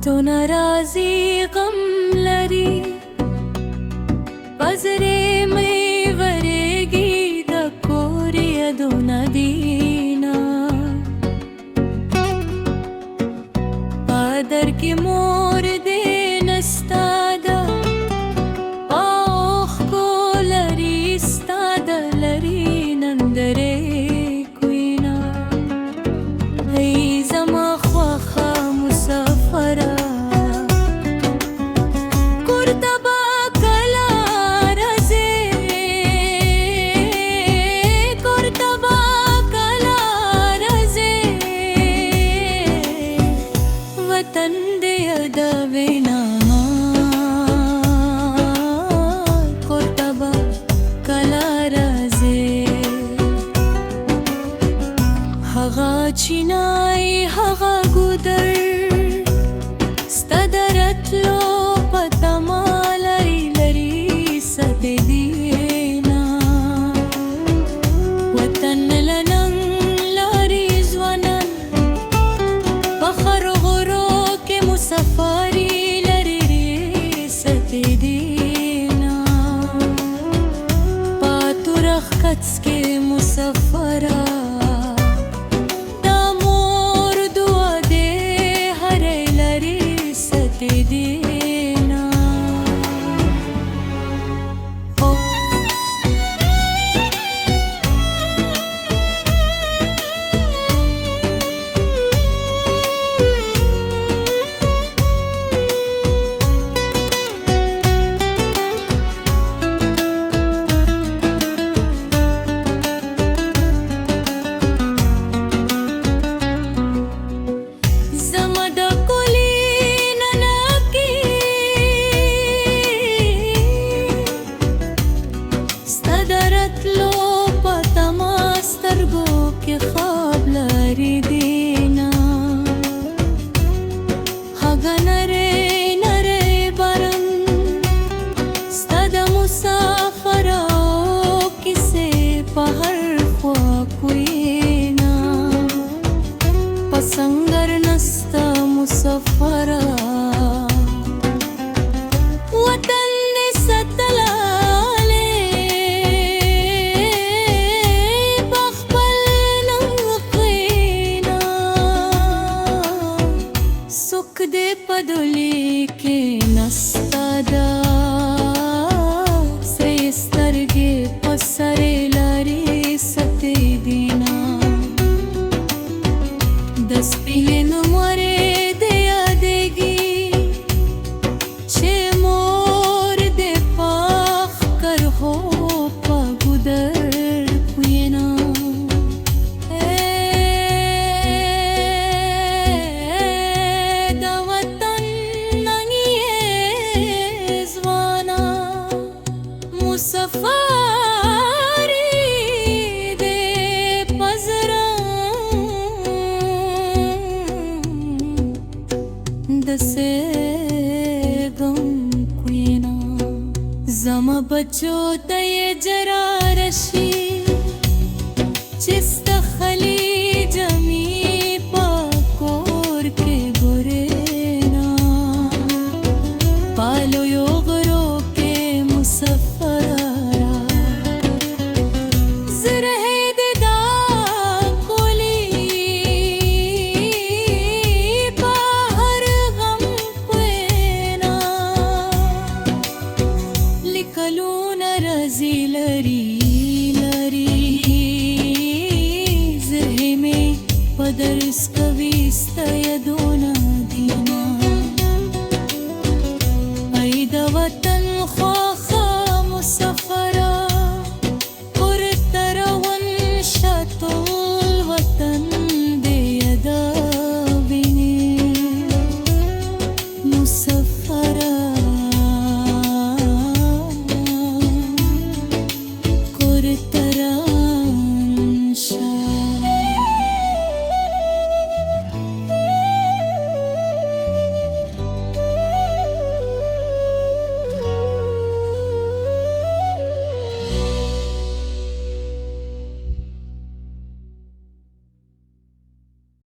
تو ناراضی غم لري پزرې مې ورېږي د کور یادونه دینه پادر کې مور دې نستا ده اوښکو لري ستا د لري نندرې کوینه ای زما خوښه مسافره چینای هغه ګودر ستا د راتلو پته ما لري لري ساتې دینه وطن له ننګ لري ځوانان په خرغرو کې مسافري لري ساتې دینه په تورخ کڅ کې مسافره سنگر نستا مسافره وطن دې ستلاله په خپل ننګ قینا سک دې په دلی کې نستا دا سرې سترګې په سرې لري ستې دینا سپینو مورې دې یادېږي چې مور دې پاخ کر هو په ګودر کوینه د وطن ننګ یې ځوانه مسافر زما بچو ته یې جرا رشي چې ستا خلیجمي په کور کې ګورېنا په لویو غرو کې مسافره زړه دې دا کولی په هر غم کوینا کلونه رازي لري لري زه مې په درس کوي ستا یادونه